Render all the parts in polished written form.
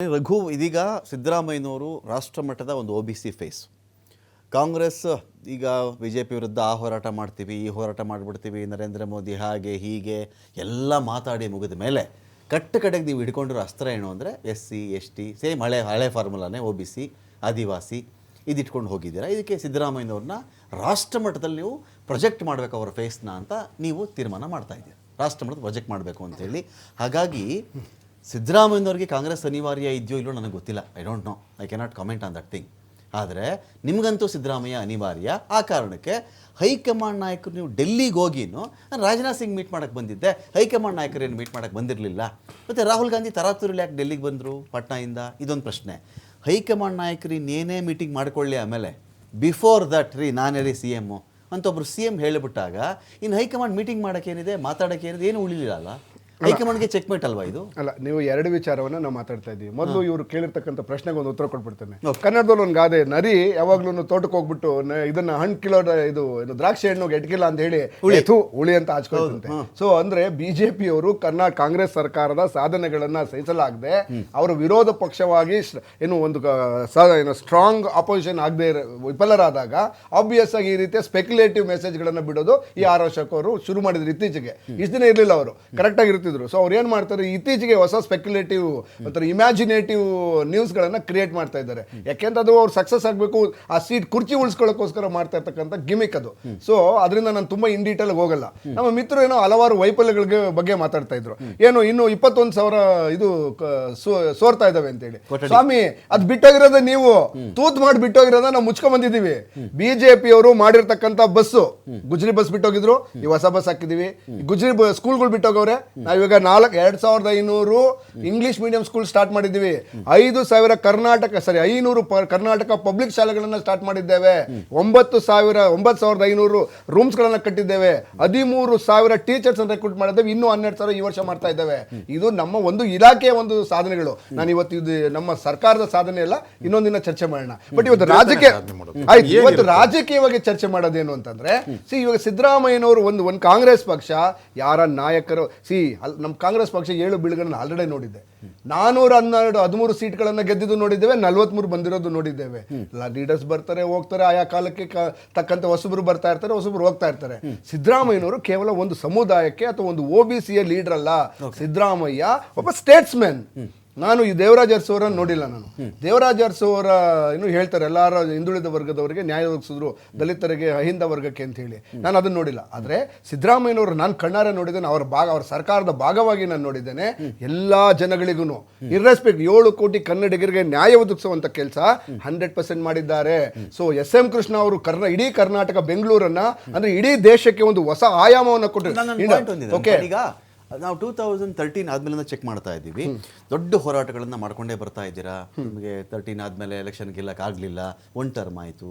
ರಘು, ಇದೀಗ ಸಿದ್ದರಾಮಯ್ಯನವರು ರಾಷ್ಟ್ರ ಮಟ್ಟದ ಒಂದು OBC ಫೇಸ್. ಕಾಂಗ್ರೆಸ್ ಈಗ BJP ವಿರುದ್ಧ ಆ ಹೋರಾಟ ಮಾಡ್ತೀವಿ, ಈ ಹೋರಾಟ ಮಾಡಿಬಿಡ್ತೀವಿ, ನರೇಂದ್ರ ಮೋದಿ ಹಾಗೆ ಹೀಗೆ ಎಲ್ಲ ಮಾತಾಡಿ ಮುಗಿದ ಮೇಲೆ ಕಡೆಗೆ ನೀವು ಹಿಡ್ಕೊಂಡಿರೋ ಅಸ್ತ್ರ ಏನು ಅಂದರೆ SC ST ಸೇಮ್ ಹಳೆ ಫಾರ್ಮುಲಾನೇ OBC ಆದಿವಾಸಿ ಇದಿಟ್ಕೊಂಡು ಹೋಗಿದ್ದೀರಾ. ಇದಕ್ಕೆ ಸಿದ್ದರಾಮಯ್ಯನವ್ರನ್ನ ರಾಷ್ಟ್ರ ಮಟ್ಟದಲ್ಲಿ ನೀವು ಪ್ರೊಜೆಕ್ಟ್ ಮಾಡಬೇಕು ಅವರ ಫೇಸ್ನ ಅಂತ ನೀವು ತೀರ್ಮಾನ ಮಾಡ್ತಾ ಇದ್ದೀರಾ. ರಾಷ್ಟ್ರ ಮಟ್ಟದ ಪ್ರೊಜೆಕ್ಟ್ ಮಾಡಬೇಕು ಅಂತೇಳಿ. ಹಾಗಾಗಿ ಸಿದ್ದರಾಮಯ್ಯನವ್ರಿಗೆ ಕಾಂಗ್ರೆಸ್ ಅನಿವಾರ್ಯ ಇದೆಯೋ ಇಲ್ಲೋ ನನಗೆ ಗೊತ್ತಿಲ್ಲ. I don't know, I cannot comment on that thing. ಆದರೆ ನಿಮಗಂತೂ ಸಿದ್ದರಾಮಯ್ಯ ಅನಿವಾರ್ಯ. ಆ ಕಾರಣಕ್ಕೆ ಹೈಕಮಾಂಡ್ ನಾಯಕರು ನೀವು ಡೆಲ್ಲಿಗೆ ಹೋಗಿನೂ ನಾನು ರಾಜನಾಥ್ ಸಿಂಗ್ ಮೀಟ್ ಮಾಡೋಕ್ಕೆ ಬಂದಿದ್ದೆ, ಹೈಕಮಾಂಡ್ ನಾಯಕರೇನು ಮೀಟ್ ಮಾಡೋಕ್ಕೆ ಬಂದಿರಲಿಲ್ಲ. ಮತ್ತು ರಾಹುಲ್ ಗಾಂಧಿ ತರಾತುರಿಲಿ ಯಾಕೆ ಡೆಲ್ಲಿಗೆ ಬಂದರು ಪಟ್ನಾಯಿಂದ? ಇದೊಂದು ಪ್ರಶ್ನೆ. ಹೈಕಮಾಂಡ್ ನಾಯಕರು ಇನ್ನೇನೇ ಮೀಟಿಂಗ್ ಮಾಡ್ಕೊಳ್ಳಿ, ಆಮೇಲೆ ಬಿಫೋರ್ ದಟ್ ನಾನೇ CM ಅಂತ ಒಬ್ಬರು CM ಹೇಳಿಬಿಟ್ಟಾಗ ಇನ್ನು ಹೈಕಮಾಂಡ್ ಮೀಟಿಂಗ್ ಮಾಡೋಕ್ಕೇನಿದೆ, ಮಾತಾಡೋಕ್ಕೇನಿದೆ, ಏನು ಉಳಿಲಿಲ್ಲ ಅಲ್ಲ. ಹೈಕಮಾಂಡ್ಗೆ ಚೆಕ್ಮೇಟ್ ಅಲ್ವಾ ಇದು? ಅಲ್ಲ, ನೀವು ಎರಡು ವಿಚಾರವನ್ನು ನಾವು ಮಾತಾಡ್ತಾ ಇದ್ದೀವಿ. ಮೊದಲು ಇವರು ಕೇಳಿರ್ತಕ್ಕಂಥ ಪ್ರಶ್ನೆಗೆ ಒಂದು ಉತ್ತರ ಕೊಟ್ಬಿಡ್ತೇನೆ. ಕನ್ನಡದಲ್ಲಿ ಒಂದು ಗಾದೆ, ನರಿ ಯಾವಾಗ್ಲೂ ತೋಟಕ್ಕೆ ಹೋಗ್ಬಿಟ್ಟು ಇದನ್ನ ಹಣ್ಣು ಕಿಲೋ ಇದು ದ್ರಾಕ್ಷಿ ಹಣ್ಣು ಎಟ್ಕಿಲ್ಲ ಅಂತ ಹೇಳಿ ಹುಳಿ ಅಂತ ಹಚ್ಕೊಳ್ತಂತೆ. ಸೊ ಅಂದ್ರೆ ಬಿಜೆಪಿಯವರು ಕಾಂಗ್ರೆಸ್ ಸರ್ಕಾರದ ಸಾಧನೆಗಳನ್ನ ಸಹಿಸಲಾಗದೆ ಅವರ ವಿರೋಧ ಪಕ್ಷವಾಗಿ ಏನು ಒಂದು ಸ್ಟ್ರಾಂಗ್ ಅಪೋಸಿಷನ್ ಆಗದೆ ವಿಫಲರಾದಾಗ ಆಬ್ವಿಯಸ್ ಆಗಿ ಈ ರೀತಿಯ ಸ್ಪೆಕ್ಯುಲೇಟಿವ್ ಮೆಸೇಜ್ಗಳನ್ನ ಬಿಡೋದು ಈ ಆರೋಶಕ್ ಅವರು ಶುರು ಮಾಡಿದ್ರು. ಇತ್ತೀಚೆಗೆ ಇಷ್ಟು ದಿನ ಇರಲಿಲ್ಲ, ಅವರು ಕರೆಕ್ಟ್ ಆಗಿರ್ತಿದ್ರು. ಸೊ ಅವ್ರು ಏನ್ ಮಾಡ್ತಾರೆ, ಇತ್ತೀಚೆಗೆ ಹೊಸ ಸ್ಪೆಕ್ಯುಲೇಟಿವ್ ಮತ್ತು ಇಮ್ಯಾಜಿನೇಟಿವ್ ನ್ಯೂಸ್ಗಳನ್ನ ಕ್ರಿಯೇಟ್ ಮಾಡ್ತಾ ಇದ್ದಾರೆ. ಯಾಕೆಂದ್ರೆ ಅದು ಅವ್ರು ಸಕ್ಸಸ್ ಆಗಬೇಕು, ಆ ಸೀಟ್ ಕುರ್ಚಿ ಉಳಿಸ್ಕೊಳ್ಳೋಕ್ಕೋಸ್ಕರ ಮಾಡ್ತಾ ಇರ್ತಕ್ಕಂಥ ಗಿಮಿಕ್ ಅದು. ಸೊ ಅದರಿಂದ ನಾನು ತುಂಬಾ ಇನ್ ಡೀಟೇಲ್ ಹೋಗಲ್ಲ. ನಮ್ಮ ಮಿತ್ರರು ಏನೋ ಹಲವಾರು ವೈಫಲ್ಯಗಳ ಬಗ್ಗೆ ಮಾತಾಡ್ತಾ ಇದ್ರು. ಏನು ಇನ್ನು 21,000 ಇದು ಸೋರ್ತಾ ಇದಾವೆ ಅಂತೇಳಿ. ಸ್ವಾಮಿ, ಅದ್ ಬಿಟ್ಟೋಗಿರೋದ ನೀವು ತೂತ್ ಮಾಡಿ ಬಿಟ್ಟೋಗಿರೋದ ನಾವು ಮುಚ್ಕೊಂಡ್ ಬಂದಿದ್ದೀವಿ. ಬಿಜೆಪಿ ಅವರು ಮಾಡಿರ್ತಕ್ಕಂಥ ಬಸ್ಸು ಗುಜ್ರಿ ಬಸ್ ಬಿಟ್ಟೋಗಿದ್ರು, ಈ ಹೊಸ ಬಸ್ ಹಾಕಿದೀವಿ. ಗುಜ್ರಿ ಸ್ಕೂಲ್ಗಳು ಬಿಟ್ಟೋಗವ್ರೆ. ನಾವಿವಾಗ 4,500 ಇಂಗ್ಲಿಷ್ ಮೀಡಿಯಂ ಸ್ಕೂಲ್ ಸ್ಟಾರ್ಟ್ ಮಾಡಿದ್ದೀವಿ. 5,000 ಕರ್ನಾಟಕ ಪಬ್ಲಿಕ್ ಶಾಲೆಗಳನ್ನ ಸ್ಟಾರ್ಟ್ ಮಾಡಿದ್ದೇವೆ. 9,500 ರೂಮ್ಸ್ ಗಳನ್ನ ಕಟ್ಟಿದ್ದೇವೆ. 13,000 ಟೀಚರ್ಸ್ ರೆಕ್ರೂಟ್ ಮಾಡಿದ್ದೇವೆ. ಇನ್ನೂ 12,000 ಈ ವರ್ಷ ಮಾಡ್ತಾ ಇದ್ದೇವೆ. ಇದು ನಮ್ಮ ಒಂದು ಇಲಾಖೆಯ ಒಂದು ಸಾಧನೆಗಳು. ನಾನು ಇವತ್ತು ಇದು ನಮ್ಮ ಸರ್ಕಾರದ ಸಾಧನೆ ಎಲ್ಲ, ಇನ್ನೊಂದಿನ ಚರ್ಚೆ ಮಾಡೋಣ. ಬಟ್ ಇವತ್ತು ರಾಜಕೀಯವಾಗಿ ಚರ್ಚೆ ಮಾಡೋದೇನು ಅಂತಂದ್ರೆ, ಇವಾಗ ಸಿದ್ದರಾಮಯ್ಯನವರು ಒಂದು ಕಾಂಗ್ರೆಸ್ ಪಕ್ಷ ಯಾರ ನಾಯಕರು ನಮ್ಮ ಕಾಂಗ್ರೆಸ್ ಪಕ್ಷ 7 ಬೀಳುಗಳನ್ನು ಆಲ್ರೆಡಿ ನೋಡಿದ್ದೆ. 413 ಸೀಟ್ಗಳನ್ನು ಗೆದ್ದಿದ್ದು ನೋಡಿದ್ದೇವೆ, 43 ಬಂದಿರೋದು ನೋಡಿದ್ದೇವೆ. ಲೀಡರ್ಸ್ ಬರ್ತಾರೆ ಹೋಗ್ತಾರೆ, ಆಯಾ ಕಾಲಕ್ಕೆ ತಕ್ಕಂತೆ ಹೊಸಬ್ರು ಬರ್ತಾ ಇರ್ತಾರೆ, ಹೊಸಬ್ರು ಹೋಗ್ತಾ ಇರ್ತಾರೆ. ಸಿದ್ದರಾಮಯ್ಯನವರು ಕೇವಲ ಒಂದು ಸಮುದಾಯಕ್ಕೆ ಅಥವಾ ಒಂದು OBCಯ ಲೀಡರ್ ಅಲ್ಲ. ಸಿದ್ದರಾಮಯ್ಯ ಒಬ್ಬ ಸ್ಟೇಟ್ಸ್ಮನ್. ನಾನು ಈ ದೇವರಾಜ್ ಅರಸು ಅವರನ್ನು ನೋಡಿಲ್ಲ. ನಾನು ದೇವರಾಜ್ ಅರಸು ಅವರ ಏನು ಹೇಳ್ತಾರೆ, ಎಲ್ಲರ ಹಿಂದುಳಿದ ವರ್ಗದವರಿಗೆ ನ್ಯಾಯ ಒದಗಿಸಿದ್ರು, ದಲಿತರಿಗೆ ಅಹಿಂದ ವರ್ಗಕ್ಕೆ ಅಂತ ಹೇಳಿ, ನಾನು ಅದನ್ನು ನೋಡಿಲ್ಲ. ಆದರೆ ಸಿದ್ದರಾಮಯ್ಯನವರು ನಾನು ಕಣ್ಣಾರೆ ನೋಡಿದ್ದೇನೆ. ಅವರ ಸರ್ಕಾರದ ಭಾಗವಾಗಿ ನಾನು ನೋಡಿದ್ದೇನೆ. ಎಲ್ಲಾ ಜನಗಳಿಗೂ ಇರ್ರೆಸ್ಪೆಕ್ಟ್ 7 ಕೋಟಿ ಕನ್ನಡಿಗರಿಗೆ ನ್ಯಾಯ ಒದಗಿಸುವಂತ ಕೆಲಸ 100% ಮಾಡಿದ್ದಾರೆ. ಸೊ SM ಕೃಷ್ಣ ಅವರು ಇಡೀ ಕರ್ನಾಟಕ, ಬೆಂಗಳೂರನ್ನ ಅಂದ್ರೆ ಇಡೀ ದೇಶಕ್ಕೆ ಒಂದು ಹೊಸ ಆಯಾಮವನ್ನು ಕೊಟ್ಟರು. ನಾವು 2013 ಆದ್ಮೇಲೆ ಚೆಕ್ ಮಾಡ್ತಾ ಇದ್ದೀವಿ. ದೊಡ್ಡ ಹೋರಾಟಗಳನ್ನ ಮಾಡ್ಕೊಂಡೇ ಬರ್ತಾ ಇದ್ದೀರಾ. ನಿಮಗೆ 13 ಆದ್ಮೇಲೆ ಎಲೆಕ್ಷನ್ ಗೆಲ್ಲಕ್ಕಾಗಲಿಲ್ಲ. 1 ಟರ್ಮ್ ಆಯಿತು.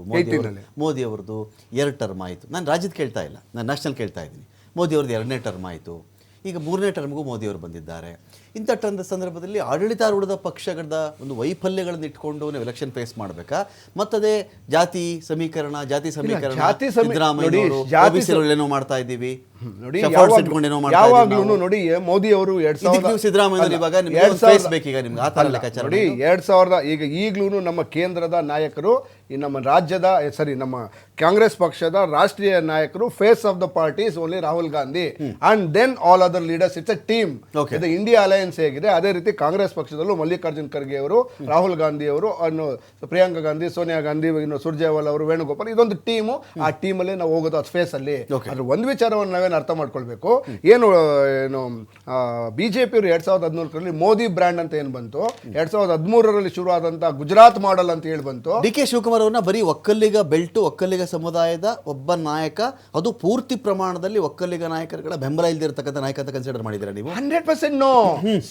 ಮೋದಿ ಅವ್ರದ್ದು 2 ಟರ್ಮ್ ಆಯಿತು. ನಾನು ರಾಜ್ಯದ ಕೇಳ್ತಾ ಇಲ್ಲ, ನಾನು ನ್ಯಾಷನಲ್ ಕೇಳ್ತಾ ಇದ್ದೀನಿ. ಮೋದಿ ಅವ್ರದ್ದು 2ನೇ ಟರ್ಮ್ ಆಯಿತು. ಈಗ 3ನೇ ಟರ್ಮ್ಗೂ ಮೋದಿಯವರು ಬಂದಿದ್ದಾರೆ. ಇಂಥ ಸಂದರ್ಭದಲ್ಲಿ ಆಡಳಿತಾರೂಢದ ಪಕ್ಷಗಳ ಒಂದು ವೈಫಲ್ಯಗಳನ್ನು ಇಟ್ಕೊಂಡು ನೀವು ಎಲೆಕ್ಷನ್ ಫೇಸ್ ಮಾಡಬೇಕಾ? ಮತ್ತದೇ ಜಾತಿ ಸಮೀಕರಣ ಸಿದ್ದರಾಮಯ್ಯ ಏನೋ ಮಾಡ್ತಾ ಇದ್ದೀವಿ ನೋಡಿ. ಯಾವಾಗ್ಲೂ ನೋಡಿ, ಮೋದಿ ಅವರು 2000 ಈಗಲೂ ನಮ್ಮ ಕೇಂದ್ರದ ನಾಯಕರು, ನಮ್ಮ ರಾಜ್ಯದ ನಮ್ಮ ಕಾಂಗ್ರೆಸ್ ಪಕ್ಷದ ರಾಷ್ಟ್ರೀಯ ನಾಯಕರು, face of the party is only Rahul Gandhi and then all other leaders. It's a team. ಇದು ಇಂಡಿಯಾ ಅಲಯನ್ಸ್ ಹೇಗಿದೆ ಅದೇ ರೀತಿ ಕಾಂಗ್ರೆಸ್ ಪಕ್ಷದಲ್ಲೂ ಮಲ್ಲಿಕಾರ್ಜುನ್ ಖರ್ಗೆ ಅವರು, ರಾಹುಲ್ ಗಾಂಧಿ ಅವರು, ಪ್ರಿಯಾಂಕಾ ಗಾಂಧಿ, ಸೋನಿಯಾ ಗಾಂಧಿ, ಸುರ್ಜೇವಾಲಾ ಅವರು, ವೇಣುಗೋಪಾಲ್, ಇದೊಂದು ಟೀಮು. ಆ ಟೀಮಲ್ಲೇ ನಾವು ಹೋಗೋದು ಅದು ಫೇಸ್ ಅಲ್ಲಿ. ಅದ್ರ ಒಂದು ವಿಚಾರವನ್ನು ನಾವೇನು ಅರ್ಥ ಮಾಡ್ಕೊಳ್ಬೇಕು, ಏನು ಬಿಜೆಪಿ ಅವರು 2013 ಮೋದಿ ಬ್ರ್ಯಾಂಡ್ ಅಂತ ಏನ್ ಬಂತು, 2013 ಶುರು ಆದಂತ ಗುಜರಾತ್ ಮಾಡೆಲ್ ಅಂತ ಹೇಳಿ ಬಂತು. DK ಶಿವಕುಮಾರ್ ಅವ್ರನ್ನ ಬರೀ ಒಕ್ಕಲಿಗ ಬೆಲ್ಟು, ಒಕ್ಕಲಿಗ ಸಮುದಾಯದ ಒಬ್ಬ ನಾಯಕ, ಅದು ಪೂರ್ತಿ ಪ್ರಮಾಣದಲ್ಲಿ ಒಕ್ಕಲಿಗ ನಾಯಕರುಗಳ ಬೆಂಬಲ ಇಲ್ದಿರತಕ್ಕಂಥ ನಾಯಕ ಅಂತ ಕನ್ಸಿಡರ್ ಮಾಡಿದ್ದೀರಾ ನೀವು? 100% ನೋ.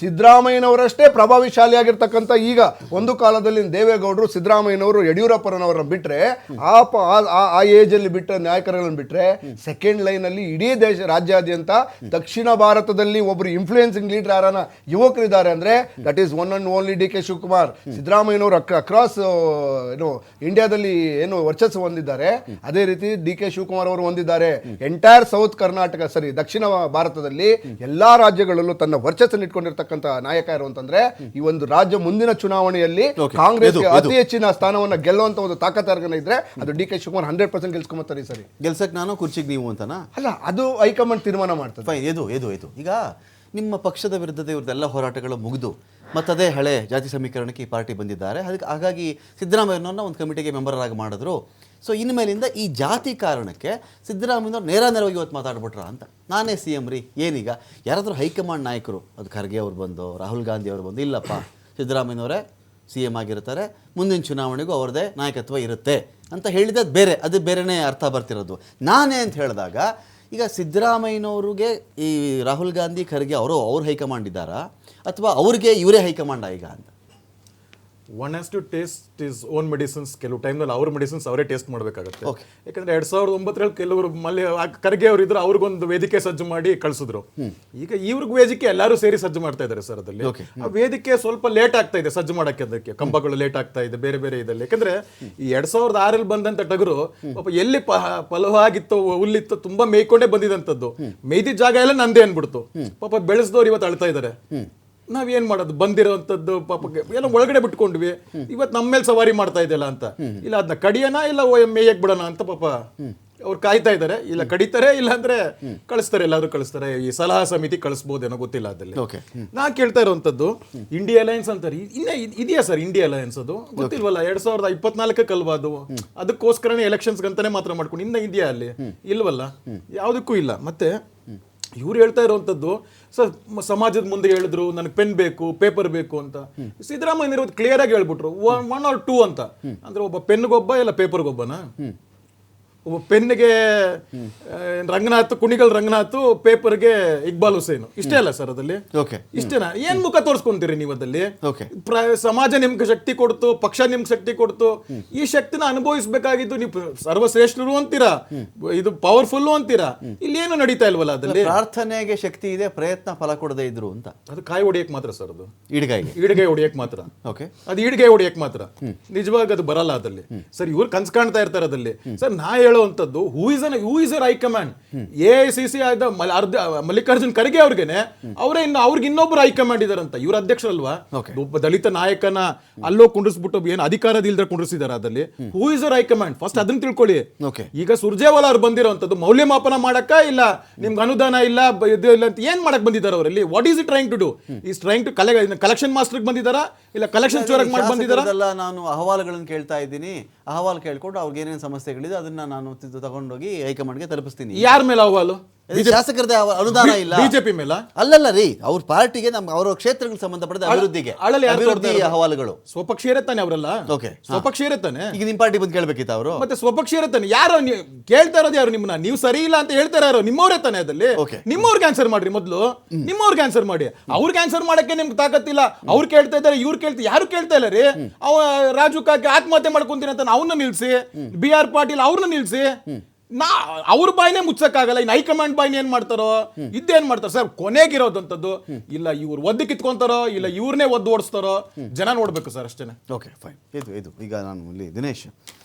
ಸಿದ್ದರಾಮಯ್ಯನವರಷ್ಟೇ ಪ್ರಭಾವಶಾಲಿಯಾಗಿರ್ತಕ್ಕಂಥ, ಈಗ ಒಂದು ಕಾಲದಲ್ಲಿ ದೇವೇಗೌಡರು, ಸಿದ್ದರಾಮಯ್ಯನವರು, ಯಡಿಯೂರಪ್ಪನವರನ್ನ ಬಿಟ್ರೆ, ಆ ಏಜ್ ಅಲ್ಲಿ ಬಿಟ್ಟ ನಾಯಕರುಗಳನ್ನು ಬಿಟ್ರೆ, ಸೆಕೆಂಡ್ ಲೈನ್ ಅಲ್ಲಿ ಇಡೀ ರಾಜ್ಯಾದ್ಯಂತ ದಕ್ಷಿಣ ಭಾರತದಲ್ಲಿ ಒಬ್ರು ಇನ್ಫ್ಲೂಯೆನ್ಸಿಂಗ್ ಲೀಡರ್ ಯಾರನ್ನ ಯುವಕರಿದ್ದಾರೆ ಅಂದ್ರೆ that is one and only DK Shivakumar. ಸಿದ್ದರಾಮಯ್ಯನವರು ಅಕ್ರಾಸ್ ಇಂಡಿಯಾದಲ್ಲಿ ಏನು ವರ್ಚಸ್ಸು ಹೊಂದಿದ್ದಾರೆ, ಅದೇ ರೀತಿ DK ಶಿವಕುಮಾರ್ ಅವರು ಹೊಂದಿದ್ದಾರೆ. ಎಂಟೈರ್ ಸೌತ್ ಕರ್ನಾಟಕ, ದಕ್ಷಿಣ ಭಾರತದಲ್ಲಿ ಎಲ್ಲಾ ರಾಜ್ಯಗಳಲ್ಲೂ ತನ್ನ ವರ್ಚಸ್ಸನ್ನು ಇಟ್ಕೊಂಡು ತಗೊಂಡಿರ್ತಕ್ಕಂಥ ನಾಯಕ ಯಾರು ಅಂತಂದ್ರೆ ಈ ಒಂದು ರಾಜ್ಯ ಮುಂದಿನ ಚುನಾವಣೆಯಲ್ಲಿ Okay. ಕಾಂಗ್ರೆಸ್ ಇದು. ಅತಿ ಹೆಚ್ಚಿನ ಸ್ಥಾನವನ್ನ ಗೆಲ್ಲುವಂತ ಒಂದು ತಾಕತ್ ಯಾರಿಗಾನ ಇದ್ರೆ ಅದು ಡಿ ಕೆ ಶಿವಕುಮಾರ್ 100% ಗೆಲ್ಸ್ಕೊಂಬತ್ತಾರೆ ಈ ಸರಿ. ಗೆಲ್ಸಕ್ ನಾನು ಕುರ್ಚಿಗೆ ನೀವು ಅಂತನಾ? ಅಲ್ಲ, ಅದು ಹೈಕಮಾಂಡ್ ತೀರ್ಮಾನ ಮಾಡ್ತದೆ. ಫೈನ್. ಇದು ಈಗ ನಿಮ್ಮ ಪಕ್ಷದ ವಿರುದ್ಧದ ಇವ್ರದ್ದೆಲ್ಲ ಹೋರಾಟಗಳು ಮುಗಿದು ಮತ್ತದೇ ಹಳೆ ಜಾತಿ ಸಮೀಕರಣಕ್ಕೆ ಈ ಪಾರ್ಟಿ ಬಂದಿದ್ದಾರೆ. ಅದಕ್ಕೆ ಹಾಗಾಗಿ ಸಿದ್ದರಾಮಯ್ಯನವ್ರನ್ನ ಒಂದು ಕಮಿಟಿಗೆ ಮೆಂಬರ್ ಆಗಿ ಮಾಡಿದ್ರು. ಸೊ ಇನ್ಮೇಲಿಂದ ಈ ಜಾತಿ ಕಾರಣಕ್ಕೆ ಸಿದ್ದರಾಮಯ್ಯನವ್ರು ನೇರವಾಗಿ ಇವತ್ತು ಮಾತಾಡ್ಬಿಟ್ರ ಅಂತ. ನಾನೇ ಸಿ ಎಂ ರೀ, ಏನೀಗ ಯಾರಾದರೂ ಹೈಕಮಾಂಡ್ ನಾಯಕರು, ಅದು ಖರ್ಗೆ ಅವ್ರು ಬಂದು, ರಾಹುಲ್ ಗಾಂಧಿ ಅವರು ಬಂದು, ಇಲ್ಲಪ್ಪ ಸಿದ್ದರಾಮಯ್ಯನವರೇ ಸಿ ಎಂ ಆಗಿರ್ತಾರೆ, ಮುಂದಿನ ಚುನಾವಣೆಗೂ ಅವ್ರದ್ದೇ ನಾಯಕತ್ವ ಇರುತ್ತೆ ಅಂತ ಹೇಳಿದ್ದು ಬೇರೆ, ಅದು ಬೇರೆನೇ ಅರ್ಥ ಬರ್ತಿರೋದು. ನಾನೇ ಅಂತ ಹೇಳಿದಾಗ ಈಗ ಸಿದ್ದರಾಮಯ್ಯನವ್ರಿಗೆ ಈ ರಾಹುಲ್ ಗಾಂಧಿ ಖರ್ಗೆ ಅವ್ರು ಹೈಕಮಾಂಡ್ ಇದ್ದಾರಾ ಅಥವಾ ಅವ್ರಿಗೆ ಇವರೇ ಹೈಕಮಾಂಡ ಈಗ ಅಂತ? One has to taste his own medicines. ಕೆಲವು ಟೈಮ್ನಲ್ಲಿ ಅವ್ರ ಮೆಡಿಸಿನ್ಸ್ ಅವರೇ ಟೇಸ್ಟ್ ಮಾಡಬೇಕಾಗುತ್ತೆ. Okay. ಯಾಕಂದ್ರೆ 2009 ಕೆಲವರು ಖರ್ಗೆ ಅವರು ಇದ್ರು, ಅವ್ರಿಗೊಂದು ವೇದಿಕೆ ಸಜ್ಜು ಮಾಡಿ ಕಳಿಸಿದ್ರು. ಈಗ ಇವ್ರಿಗೆ ವೇದಿಕೆ ಎಲ್ಲರೂ ಸೇರಿ ಸಜ್ಜು ಮಾಡ್ತಾ ಇದ್ದಾರೆ ಸರ್. ಅದಲ್ಲಿ ಆ ವೇದಿಕೆ ಸ್ವಲ್ಪ ಲೇಟ್ ಆಗ್ತಾ ಇದೆ ಸಜ್ಜು ಮಾಡಕ್ಕೆ, ಅದಕ್ಕೆ ಕಂಬಗಳು ಲೇಟ್ ಆಗ್ತಾ ಇದೆ, ಬೇರೆ ಬೇರೆ ಇದಲ್ಲಿ. ಯಾಕಂದ್ರೆ ಈ 2006 ಬಂದಂತ ಟಗರು ಪಾಪ ಎಲ್ಲಿ ಫಲವಾಗಿತ್ತು, ಹುಲ್ಲಿತ್ತು, ತುಂಬಾ ಮೇಯ್ಕೊಂಡೇ ಬಂದಿದಂತದ್ದು. ಮೇಯ್ದಿದ್ದ ಜಾಗ ಎಲ್ಲ ನಂದೇ ಅನ್ಬಿಡ್ತು. ಪಾಪ ಬೆಳೆಸ್ದವ್ರು ಇವತ್ತು ಅಳ್ತಾ ಇದ್ದಾರೆ. ನಾವೇನ್ ಮಾಡೋದು, ಬಂದಿರೋಂಥದ್ದು ಪಾಪ ಏನೋ ಒಳಗಡೆ ಬಿಟ್ಕೊಂಡ್ವಿ, ಇವತ್ತು ನಮ್ಮ ಮೇಲೆ ಸವಾರಿ ಮಾಡ್ತಾ ಇದೆಯಲ್ಲ ಅಂತ. ಇಲ್ಲ ಅದನ್ನ ಕಡಿಯೋಣ, ಇಲ್ಲ ಮೇಯಕ್ ಬಿಡೋಣ ಅಂತ ಪಾಪ ಅವ್ರು ಕಾಯ್ತಾ ಇದ್ದಾರೆ. ಇಲ್ಲ ಕಡಿತಾರೆ, ಇಲ್ಲ ಅಂದ್ರೆ ಕಳಿಸ್ತಾರೆ, ಎಲ್ಲಾದ್ರೂ ಕಳಿಸ್ತಾರೆ. ಈ ಸಲಹಾ ಸಮಿತಿ ಕಳಿಸ್ಬೋದೇನೋ ಗೊತ್ತಿಲ್ಲ ಅದಲ್ಲಿ. ನಾ ಕೇಳ್ತಾ ಇರೋಂಥದ್ದು ಇಂಡಿಯಾ ಅಲಯನ್ಸ್ ಅಂತಾರೆ. ಇನ್ನ ಇದೆಯಾ ಸರ್ ಇಂಡಿಯಾ ಅಲಯನ್ಸ್? ಅದು ಗೊತ್ತಿಲ್ವಲ್ಲ. 2024 ಅಲ್ವಾ ಅದು? ಅದಕ್ಕೋಸ್ಕರನೇ ಎಲೆಕ್ಷನ್ಸ್ ಅಂತಾನೆ ಮಾತ್ರ ಮಾಡ್ಕೊಂಡು ಇನ್ನ ಇದೆಯಾ ಅಲ್ಲಿ? ಇಲ್ವಲ್ಲ, ಯಾವುದಕ್ಕೂ ಇಲ್ಲ. ಮತ್ತೆ ಇವ್ರು ಹೇಳ್ತಾ ಇರುವಂತದ್ದು ಸರ್, ಸಮಾಜದ ಮುಂದೆ ಹೇಳಿದ್ರು ನನಗೆ ಪೆನ್ ಬೇಕು, ಪೇಪರ್ ಬೇಕು ಅಂತ. ಸಿದ್ದರಾಮಯ್ಯ ಇರೋದು ಕ್ಲಿಯರ್ ಆಗಿ ಹೇಳ್ಬಿಟ್ರು, 1 or 2 ಅಂತ. ಅಂದ್ರೆ ಒಬ್ಬ ಪೆನ್ಗೊಬ್ಬ ಇಲ್ಲ ಪೇಪರ್ಗೊಬ್ಬನ? ಒಬ್ಬ ಪೆನ್ಗೆ ರಂಗನಾಥ್, ಕುಣಿಗಲ್ ರಂಗನಾಥ್, ಪೇಪರ್ಗೆ ಇಕ್ಬಾಲ್ ಹುಸೇನು. ಇಷ್ಟೇ ಅಲ್ಲ ಸರ್ ಅದಲ್ಲಿ? ಇಷ್ಟೇನಾ? ಏನ್ ಮುಖ ತೋರಿಸ್ಕೊಂತೀರಿ ನೀವು ಅದಲ್ಲಿ? ಸಮಾಜ ನಿಮ್ಗೆ ಶಕ್ತಿ ಕೊಡ್ತು, ಪಕ್ಷ ನಿಮ್ಗೆ ಶಕ್ತಿ ಕೊಡ್ತು, ಈ ಶಕ್ತಿನ ಅನುಭವಿಸಬೇಕಾಗಿದ್ದು ನೀವು ಸರ್ವಶ್ರೇಷ್ಠರು ಅಂತೀರಾ, ಇದು ಪವರ್ಫುಲ್ ಅಂತೀರಾ. ಇಲ್ಲಿ ಏನು ನಡೀತಾ ಇಲ್ವಲ್ಲ ಅದಲ್ಲಿ? ಪ್ರಾರ್ಥನೆಗೆ ಶಕ್ತಿ ಇದೆ, ಪ್ರಯತ್ನ ಫಲ ಕೊಡದೇ ಇದ್ರು ಅಂತ. ಅದು ಕಾಯಿ ಹೊಡಿಯಕ್ ಮಾತ್ರ ಸರ್, ಅದು ಈಡ್ಗಾಯಿ ಹೊಡಿಯಕ್ ಮಾತ್ರ. ಅದು ಈಡ್ಗಾಯಿ ಹೊಡಿಯಕ್ ಮಾತ್ರ, ನಿಜವಾಗಿ ಅದು ಬರಲ್ಲ ಅದಲ್ಲಿ. ಸರ್ ಇವ್ರು ಕನ್ಸ್ ಕಾಣ್ತಾ ಇರ್ತಾರೆ ಅದಲ್ಲಿ. ಸರ್ ನಾ ಹೇಳುವಂತದ್ದು, who is our high command? AICC ಆದ ಮಲ್ಲಿಕಾರ್ಜುನ್ ಖರ್ಗೆ ಅವ್ರಿಗೇನೆ ಅವರೇ ಅವ್ರಿಗೆ ಇನ್ನೊಬ್ರು ಹೈಕಮಾಂಡ್ ಇದಾರಂತ. ಇವ್ರ ಅಧ್ಯಕ್ಷರಲ್ವಾ? ಒಬ್ಬ ದಲಿತ ನಾಯಕನ ಅಲ್ಲೋ ಕುಂಡ್ರಿಸ್ಬಿಟ್ಟು ಏನು ಅಧಿಕಾರದ ಇಲ್ದ್ರೆ ಕುಂಡ್ರಿಸಿದಾರೆ ಅದಲ್ಲಿ. Who is our high command? First ಅದನ್ನ ತಿಳ್ಕೊಳ್ಳಿ. ಈಗ ಸುರ್ಜೇವಾಲಾ ಅವ್ರು ಬಂದಿರೋಂಥದ್ದು ಮೌಲ್ಯಮಾಪನ ಮಾಡಕ್ಕ, ಇಲ್ಲ ನಿಮ್ಗೆ ಅನುದಾನ ಇಲ್ಲ ಇದು ಇಲ್ಲ ಅಂತ ಏನ್ ಮಾಡಕ್ ಬಂದಿದ್ದಾರೆ ಅವರಲ್ಲಿ? What is it trying to do? Is trying to collection master ಬಂದಿದ್ದಾರಾ, ಇಲ್ಲ ಕಲೆಕ್ಷನ್ ಚೋರಕ್ ಮಾಡಿ ಬಂದಿದ್ದಾರಾ? ನಾನು ಅಹವಾಲುಗಳನ್ನು ಕೇಳ್ತಾ ಇದ್ದೀನಿ, ಅಹವಾಲು ಕೇಳ್ಕೊಂಡು ಅವ್ರಿಗೆ ಏನೇನು ಸಮಸ್ಯೆಗಳಿದೆ ಅದನ್ನ ನಾನು ತಗೊಂಡೋಗಿ ಹೈಕಮಾಂಡ್ಗೆ ತಲುಪಿಸ್ತೀನಿ. ಯಾರ ಮೇಲೆ ಅಹವಾಲು? ಶಾಸಕರದೇ ಅನುದಾನ ಇಲ್ಲ, ಬಿಜೆಪಿ ಮೇಲೆ ಅಲ್ಲಲ್ಲ ರೀ, ಅವ್ರ ಪಾರ್ಟಿಗೆ ಅವರ ಕ್ಷೇತ್ರಗಳಿಗೆ ಸಂಬಂಧಪಟ್ಟ ಅಭಿವೃದ್ಧಿಗೆ ಅಹವಾಲುಗಳು. ಸ್ವಪಕ್ಷೀಯ ತಾನೆ ಅವರೆಲ್ಲ? ಸ್ವಪಕ್ಷೀಯ ತಾನೆ. ಈಗ ನಿಮ್ ಪಾರ್ಟಿ ಬಂದು ಕೇಳ್ಬೇಕಿತ್ತ ಅವರು? ಮತ್ತೆ ಸ್ವಪಕ್ಷೀಯ ತಾನೆ. ಯಾರೋ ಕೇಳ್ತಾ ಇರೋದು ಯಾರು ನಿಮ್ಮನ್ನ? ನೀವು ಸರಿ ಇಲ್ಲ ಅಂತ ಹೇಳ್ತಾ ಯಾರೋ ನಿಮ್ಮವರೇ ತಾನೆ ಅದಲ್ಲಿ. ನಿಮ್ಮವ್ರಿಗೆ ಆನ್ಸರ್ ಮಾಡ್ರಿ ಮೊದಲು, ನಿಮ್ಮವ್ರಿಗೆ ಆನ್ಸರ್ ಮಾಡಿ. ಅವ್ರಿಗೆ ಆನ್ಸರ್ ಮಾಡಕ್ಕೆ ನಿಮ್ಗೆ ತಾಕತ್ತಿಲ್ಲ. ಅವ್ರು ಕೇಳ್ತಾ ಇದ್ದಾರೆ, ಇವ್ರು ಯಾರು ಕೇಳ್ತಾ ಇಲ್ಲ ರೀ. ಅವ ರಾಜು ಕಾಕಿ ಆತ್ಮಹತ್ಯೆ ಮಾಡ್ಕೊಂತೀನಿ ಅಂತ ಅವನ್ನ ನಿಲ್ಸಿ, BR ಪಾಟೀಲ್ ಅವ್ರನ್ನ ನಿಲ್ಸಿ. ಅವ್ರ ಬಾಯಿನೇ ಮುಚ್ಚಕ್ಕಾಗಲ್ಲ, ಇನ್ನು ಹೈಕಮಾಂಡ್ ಬಾಯಿನ ಏನ್ ಮಾಡ್ತಾರೋ ಇದೇನ್ ಮಾಡ್ತಾರೋ ಸರ್? ಕೊನೆಗಿರೋದಂಥದ್ದು ಇಲ್ಲ ಇವ್ರು ಒದ್ದು ಕಿತ್ಕೊಂತಾರೋ, ಇಲ್ಲ ಇವ್ರನ್ನೇ ಒದ್ದು ಓಡಿಸ್ತಾರೋ, ಜನ ನೋಡ್ಬೇಕು ಸರ್, ಅಷ್ಟೇನೆ. Okay fine. ಇದು ಈಗ ನಾನು ಇಲ್ಲಿ ದಿನೇಶ್,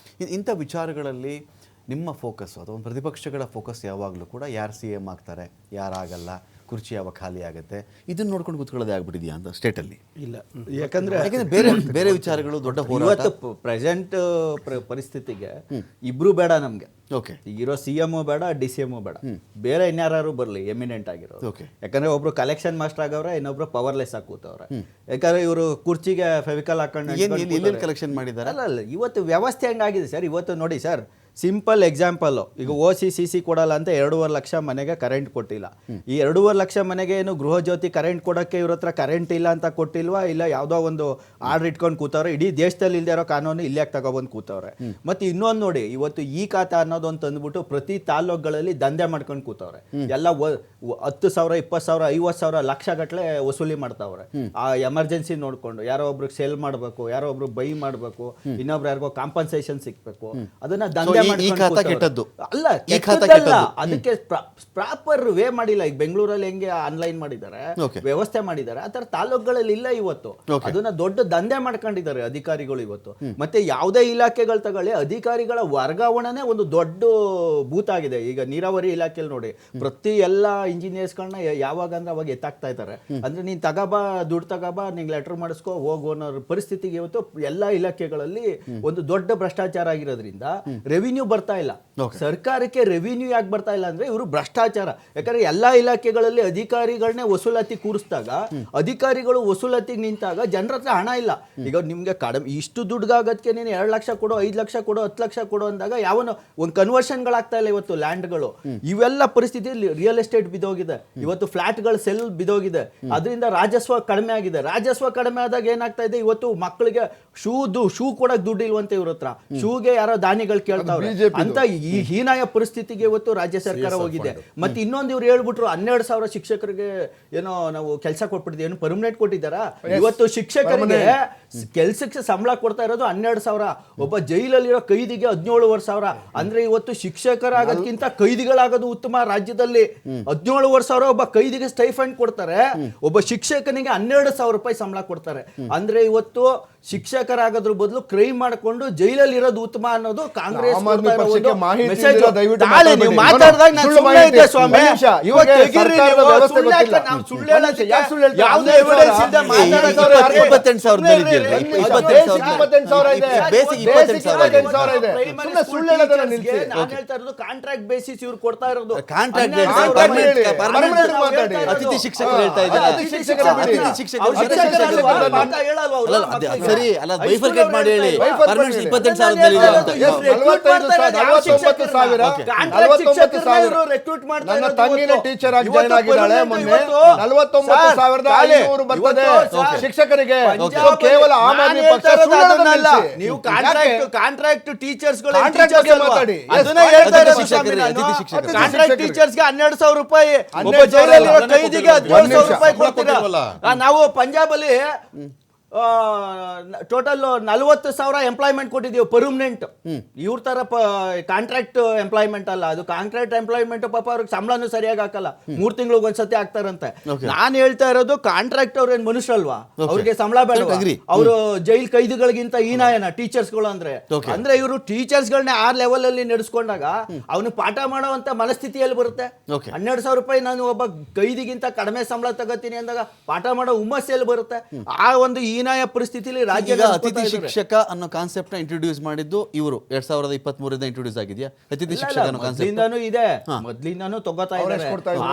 ಇಂಥ ವಿಚಾರಗಳಲ್ಲಿ ನಿಮ್ಮ ಫೋಕಸ್ ಅಥವಾ ಪ್ರತಿಪಕ್ಷಗಳ ಫೋಕಸ್ ಯಾವಾಗಲೂ ಕೂಡ ಯಾರು CM ಆಗ್ತಾರೆ, ಯಾರಾಗಲ್ಲ, ಕುರ್ಚಿ ಯಾವಾಗ ಖಾಲಿ ಆಗುತ್ತೆ, ಇದನ್ನ ನೋಡ್ಕೊಂಡು ಕೂತ್ಕೊಳ್ಳೋದೇ ಆಗ್ಬಿಟ್ಟಿದ್ಯಾ ಅಂತ ಸ್ಟೇಟಲ್ಲಿ? ಇಲ್ಲ, ಯಾಕಂದ್ರೆ ಬೇರೆ ಬೇರೆ ವಿಚಾರಗಳು ದೊಡ್ಡ ಹೋರಾಟ. ಪ್ರೆಸೆಂಟ್ ಪರಿಸ್ಥಿತಿಗೆ ಇಬ್ರು ಬೇಡ ನಮ್ಗೆ. ಓಕೆ, ಈಗಿರೋ CM ಬೇಡ, DCM ಬೇಡ, ಬೇರೆ ಇನ್ಯಾರು ಬರಲಿ ಎಮಿನೆಂಟ್ ಆಗಿರೋದು. ಯಾಕಂದ್ರೆ ಒಬ್ರು ಕಲೆಕ್ಷನ್ ಮಾಸ್ಟರ್ ಆಗವ್ರೆ, ಇನ್ನೊಬ್ರು ಪವರ್ಲೆಸ್ ಹಾಕೂತವ್ರೆ. ಯಾಕಂದ್ರೆ ಇವರು ಕುರ್ಚಿಗೆ ಫೆವಿಕಲ್ ಹಾಕೊಂಡು ಕಲೆಕ್ಷನ್ ಮಾಡಿದ್ದಾರೆ. ಅಲ್ಲ, ಇವತ್ತು ವ್ಯವಸ್ಥೆ ಹೆಂಗಾಗಿದೆ ಸರ್. ಇವತ್ತು ನೋಡಿ ಸರ್, ಸಿಂಪಲ್ ಎಕ್ಸಾಂಪಲ್, ಈಗ OC/CC ಕೊಡಲ್ಲ ಅಂತ 2.5 ಲಕ್ಷ ಮನೆಗೆ ಕರೆಂಟ್ ಕೊಟ್ಟಿಲ್ಲ. ಈ 2.5 ಲಕ್ಷ ಮನೆಗೆ ಏನು ಗೃಹ ಜ್ಯೋತಿ ಕರೆಂಟ್ ಕೊಡೋಕ್ಕೆ ಇವ್ರ ಹತ್ರ ಕರೆಂಟ್ ಇಲ್ಲ ಅಂತ ಕೊಟ್ಟಿಲ್ವಾ? ಇಲ್ಲ ಯಾವುದೋ ಒಂದು ಆರ್ಡರ್ ಇಟ್ಕೊಂಡು ಕೂತವ್ರೆ. ಇಡೀ ದೇಶದಲ್ಲಿ ಇಲ್ಲದೆ ಇರೋ ಕಾನೂನು ಇಲ್ಲೇ ತಗೊಬಂದು ಕೂತವ್ರೆ. ಮತ್ತು ಇನ್ನೊಂದು ನೋಡಿ, ಇವತ್ತು ಈ ಖಾತಾ ಅನ್ನೋದೊಂದು ತಂದ್ಬಿಟ್ಟು ಪ್ರತಿ ತಾಲೂಕುಗಳಲ್ಲಿ ದಂಧೆ ಮಾಡ್ಕೊಂಡು ಕೂತವ್ರೆ. ಎಲ್ಲ 10,000, 20,000, 50,000 ಲಕ್ಷ ಗಟ್ಟಲೆ ವಸೂಲಿ ಮಾಡ್ತಾವ್ರೆ. ಆ ಎಮರ್ಜೆನ್ಸಿ ನೋಡ್ಕೊಂಡು ಯಾರೋ ಒಬ್ರಿಗೆ ಸೆಲ್ ಮಾಡಬೇಕು, ಯಾರೋ ಒಬ್ರು ಬೈ ಮಾಡಬೇಕು, ಇನ್ನೊಬ್ರು ಯಾರಿಗೋ ಕಾಂಪನ್ಸೇಷನ್ ಸಿಕ್ಬೇಕು, ಅದನ್ನ ದಂಧೆ ಈ ಮಾಡ್ಕೊಂಡು ಖಾತಾ ಕೂತವ್ರೆ. ಕೆಟ್ಟದ್ದು. ಅಲ್ಲ ಈ ಖಾತಾ ಕೆಟ್ಟದ್ದಲ್ಲ, ಕೆಟ್ಟದ್ದು. ಅದಕ್ಕೆ ಪ್ರಾಪರ್ ವೇ ಮಾಡಿಲ್ಲ. ಈಗ ಬೆಂಗಳೂರಲ್ಲಿ ಹೆಂಗೆ ಆನ್ಲೈನ್ ಮಾಡಿದ್ದಾರೆ, Okay. ವ್ಯವಸ್ಥೆ ಮಾಡಿದ್ದಾರೆ, ಆ ತರ ತಾಲೂಕುಗಳಲ್ಲಿ ಇಲ್ಲ ಇವತ್ತು. Okay. ಅದನ್ನ ದೊಡ್ಡ ದಂಧೆ ಮಾಡ್ಕೊಂಡಿದ್ದಾರೆ ಅಧಿಕಾರಿಗಳು ಇವತ್ತು. ಮತ್ತೆ ಯಾವುದೇ ಇಲಾಖೆಗಳು ತಗೊಳ್ಳಿ, ಅಧಿಕಾರಿಗಳ ವರ್ಗಾವಣೆನೇ ಒಂದು ದೊಡ್ಡ ಭೂತ ಆಗಿದೆ. ಈಗ ನೀರಾವರಿ ಇಲಾಖೆಯಲ್ಲಿ ನೋಡಿ, ಪ್ರತಿ ಎಲ್ಲ ಇಂಜಿನಿಯರ್ಸ್ಗಳನ್ನ ಯಾವಾಗ ಅಂದ್ರೆ ಅವಾಗ ಎತ್ತಾಕ್ತಾ ಇದ್ದಾರೆ. ಅಂದ್ರೆ ನೀನ್ ತಗಬಾ, ದುಡ್ಡು ತಗಬಾ, ನಿಂಗೆ ಲೆಟರ್ ಮಾಡಿಸ್ಕೋ ಹೋಗು ಅನ್ನೋ ಪರಿಸ್ಥಿತಿಗೆ ಇವತ್ತು ಎಲ್ಲಾ ಇಲಾಖೆಗಳಲ್ಲಿ ಒಂದು ದೊಡ್ಡ ಭ್ರಷ್ಟಾಚಾರ ಆಗಿರೋದ್ರಿಂದ ರೆವಿನ್ಯೂ ಬರ್ತಾ ಇಲ್ಲ. ಸರ್ಕಾರಕ್ಕೆ ರೆವಿನ್ಯೂ ಯಾಕೆ ಬರ್ತಾ ಇಲ್ಲ ಅಂದ್ರೆ ಇವರು ಭ್ರಷ್ಟಾಚಾರ. ಯಾಕಂದ್ರೆ ಎಲ್ಲಾ ಇಲಾಖೆಗಳಲ್ಲಿ ಅಧಿಕಾರಿಗಳನ್ನೇ ವಸೂಲಾತಿ ಕೂರಿಸಿದಾಗ, ಅಧಿಕಾರಿಗಳು ವಸೂಲಾತಿಗೆ ನಿಂತಾಗ ಜನರ ಹತ್ರ ಹಣ ಇಲ್ಲ. ಈಗ ನಿಮ್ಗೆ ಕಡಿಮೆ ಇಷ್ಟು ದುಡ್ಗಾಗದಕ್ಕೆ ನೀನು 2 ಲಕ್ಷ ಕೊಡು, 5 ಲಕ್ಷ ಕೊಡು, 10 ಲಕ್ಷ ಕೊಡು ಅಂದಾಗ ಯಾವನು ಒಂದು ಕನ್ವರ್ಷನ್ಗಳಾಗ್ತಾ ಇಲ್ಲ ಇವತ್ತು ಲ್ಯಾಂಡ್ಗಳು. ಇವೆಲ್ಲ ಪರಿಸ್ಥಿತಿಯಲ್ಲಿ ರಿಯಲ್ ಎಸ್ಟೇಟ್ ಬಿದ್ದೋಗಿದೆ ಇವತ್ತು, ಫ್ಲಾಟ್ಗಳ ಸೆಲ್ ಬಿದ್ದೋಗಿದೆ. ಅದರಿಂದ ರಾಜಸ್ವ ಕಡಿಮೆ ಆಗಿದೆ. ರಾಜಸ್ವ ಕಡಿಮೆ ಆದಾಗ ಏನಾಗ್ತಾ ಇದೆ, ಇವತ್ತು ಮಕ್ಕಳಿಗೆ ಶೂ ಕೊಡಕ್ ದುಡ್ಡು ಇಲ್ವಂತೆ ಇವ್ರ ಹತ್ರ. ಶೂಗೆ ಯಾರೋ ದಾನಿಗಳು ಕೇಳ್ತಾವ್ರೆ ಅಂತ ಈ ಹೀನಾಯ ಪರಿಸ್ಥಿತಿಗೆ ಇವತ್ತು ರಾಜ್ಯ ಸರ್ಕಾರ ಹೋಗಿದೆ. ಮತ್ತೆ ಇನ್ನೊಂದು ಇವ್ರು ಹೇಳ್ಬಿಟ್ರು 12,000 ಶಿಕ್ಷಕರಿಗೆ ಏನೋ ನಾವು ಕೆಲಸ ಕೊಟ್ಬಿಟ್ಟಿದ್ವಿ, ಏನು ಪರ್ಮನೆಂಟ್ ಕೊಟ್ಟಿದ್ದಾರಾ? ಇವತ್ತು ಶಿಕ್ಷಕರಿಗೆ ಕೆಲ್ಸಕ್ಕೆ ಸಂಬಳ ಕೊಡ್ತಾ ಇರೋದು 12,000. ಒಬ್ಬ ಜೈಲಲ್ಲಿರೋ ಕೈದಿಗೆ 17,000. ಅಂದ್ರೆ ಇವತ್ತು ಶಿಕ್ಷಕರಾಗೋದಕ್ಕಿಂತ ಕೈದಿಗಳಾಗೋದು ಉತ್ತಮ. ರಾಜ್ಯದಲ್ಲಿ 17,000 ಒಬ್ಬ ಕೈದಿಗೆ ಸ್ಟೈಫಂಡ್ ಕೊಡ್ತಾರೆ, ಒಬ್ಬ ಶಿಕ್ಷಕನಿಗೆ 12,000 ರೂಪಾಯಿ ಸಂಬಳ ಕೊಡ್ತಾರೆ. ಅಂದ್ರೆ ಇವತ್ತು ಶಿಕ್ಷಕರಾಗೋದ್ರ ಬದಲು ಕ್ರೈಮ್ ಮಾಡಿಕೊಂಡು ಜೈಲಲ್ಲಿ ಇರೋದು ಉತ್ತಮ ಅನ್ನೋದು ಕಾಂಗ್ರೆಸ್ ಮಾತಾಡಿದಾಗ ನಾನು ಸುಳ್ಳು ಇದ್ದೆ ಸ್ವಾಮಿ. ಇವತ್ತು ತೆಗೀರಿ ನೀವು, ಸುಳ್ಳು ಯಾಕೆ ನಾವು ಸುಳ್ಳು ಹೇಳೋದು? ಯಾವುದೇ evidence ಇಲ್ಲದೆ ಮಾತಾಡೋದು. 28,000 ಇದೆ. 28,000 ಇದೆ. ಬೇಸಿಕ್ 28,000 ಇದೆ. ನಾನು ಹೇಳ್ತಾ ಇರೋದು ಕಾಂಟ್ರಾಕ್ಟ್ ಬೇಸಿಸ್ ಇವ್ರು ಕೊಡ್ತಾ ಇರೋದು. ಕಾಂಟ್ರಾಕ್ಟ್ ಅತಿಥಿ ಶಿಕ್ಷಕರು ಹೇಳ್ತಾ ಇದ್ದಾರೆ. ಸರಿ ಅಲ್ಲ, ಬೈಫರ್ಕೇಟ್ ಮಾಡಿ ಹೇಳಿ. ಪರ್ಮನೆಂಟ್ 28,000 ನನ್ನ ತಂಗಿನ ಟೀಚರ್ ಆಗಿ ಜಾಯ್ನ್ ಆಗಿದ್ದಾಳೆ ಮೊನ್ನೆ. 49,500 ಬರ್ತದೆ ಶಿಕ್ಷಕರಿಗೆ. ಕೇವಲ ಆಮ್ ಆದ್ಮಿ ಪಕ್ಷ ನೀವು ಕಾಂಟ್ರಾಕ್ಟ್ ಟೀಚರ್ಸ್ಗಳು ಮಾತಾಡಿ. ಕಾಂಟ್ರಾಕ್ಟ್ ಟೀಚರ್ಸ್ಗೆ 12,000 ರೂಪಾಯಿ, ಒಬ್ಬ ಜೈಲಲ್ಲಿರೋ ಕೈದಿಗೆ 17,000 ರೂಪಾಯಿ ಕೊಡ್ತೀರಾ? ನಾವು ಪಂಜಾಬ್ ಅಲ್ಲಿ ಟೋಟಲ್ 40,000 ಎಂಪ್ಲಾಯ್ಮೆಂಟ್ ಕೊಟ್ಟಿದ್ದೀವಿ ಪರ್ಮನೆಂಟ್. ಇವ್ರ ತರ ಕಾಂಟ್ರಾಕ್ಟ್ ಎಂಪ್ಲಾಯ್ಮೆಂಟ್ ಅಲ್ಲ ಅದು. ಕಾಂಟ್ರಾಕ್ಟ್ ಎಂಪ್ಲಾಯ್ಮೆಂಟ್ ಪಾಪ ಅವ್ರಿಗೆ ಸಂಬಳನೂ ಸರಿಯಾಗಿ ಹಾಕಲ್ಲ, 3 ತಿಂಗಳಿಗೆ ಒಂದ್ಸತಿ ಹಾಕ್ತಾರಂತೆ. ನಾನು ಹೇಳ್ತಾ ಇರೋದು ಕಾಂಟ್ರಾಕ್ಟ್ ಅವ್ರ ಏನ್ ಮನುಷ್ಯರಲ್ವಾ? ಅವ್ರಿಗೆ ಸಂಬಳ ಬೇಡ? ಅವರು ಜೈಲ್ ಕೈದಿಗಳಿಗಿಂತ ಹೀನಾಯನ ಟೀಚರ್ಸ್ಗಳು ಅಂದ್ರೆ. ಅಂದ್ರೆ ಇವರು ಟೀಚರ್ಸ್ಗಳನ್ನ ಆ ಲೆವೆಲ್ ಅಲ್ಲಿ ನಡೆಸ್ಕೊಂಡಾಗ ಅವನು ಪಾಠ ಮಾಡುವಂತ ಮನಸ್ಥಿತಿಯಲ್ಲಿ ಬರುತ್ತೆ. 12,000 ರೂಪಾಯಿ ನಾನು ಒಬ್ಬ ಕೈದಿಗಿಂತ ಕಡಿಮೆ ಸಂಬಳ ತಗೋತೀನಿ ಅಂದಾಗ ಪಾಠ ಮಾಡೋ ಹುಮ್ಮಸ್ಸಲ್ಲಿ ಬರುತ್ತೆ. ಆ ಒಂದು ಹೀನಾಯ ಪರಿಸ್ಥಿತಿಯಲ್ಲಿ ರಾಜ್ಯದ ಅತಿಥಿ ಶಿಕ್ಷಕ ಅನ್ನೋ ಕಾನ್ಸೆಪ್ಟ್ ನ ಇಂಟ್ರೊಡ್ಯೂಸ್ ಮಾಡಿದ್ದು ಇವರು 2023 ಇಂಟ್ರೊಡ್ಯೂಸ್ ಆಗಿದೆಯಾ ಅತಿಥಿ ಶಿಕ್ಷಕ ಅನ್ನೋ ಕಾನ್ಸೆಪ್ಟ್? ಮೊದಲಿಂದಾನು ಇದೆ, ಮೊದಲಿಂದಾನು ತಗೋತಾ ಇದ್ದಾರೆ.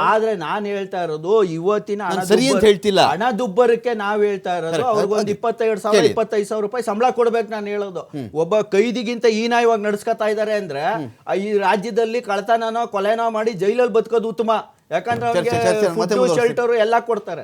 ಆದ್ರೆ ನಾನು ಹೇಳ್ತಾ ಇರೋದು ಇವತ್ತಿನ ಸರಿ ಅಂತ ಹೇಳ್ತಿಲ್ಲ, ಹಣದುಬ್ಬರಕ್ಕೆ ನಾವ್ ಹೇಳ್ತಾ ಇರೋದು ಅವ್ರಿಗೊಂದು 22,000 25,000 ರೂಪಾಯಿ ಸಂಬಳ ಕೊಡ್ಬೇಕು. ನಾನು ಹೇಳೋದು ಒಬ್ಬ ಕೈದಿಗಿಂತ ಹೀನಾಯವಾಗಿ ನಡ್ಸ್ಕೊತಾ ಇದ್ದಾರೆ ಅಂದ್ರೆ ಈ ರಾಜ್ಯದಲ್ಲಿ ಕಳ್ತನನೋ ಕೊಲೆನೋ ಮಾಡಿ ಜೈಲಲ್ಲಿ ಬದುಕೋದು ಉತ್ತಮ. ಯಾಕಂದ್ರೆ ಅವ್ರಿಗೆ ಶೆಲ್ಟರ್ ಎಲ್ಲ ಕೊಡ್ತಾರೆ.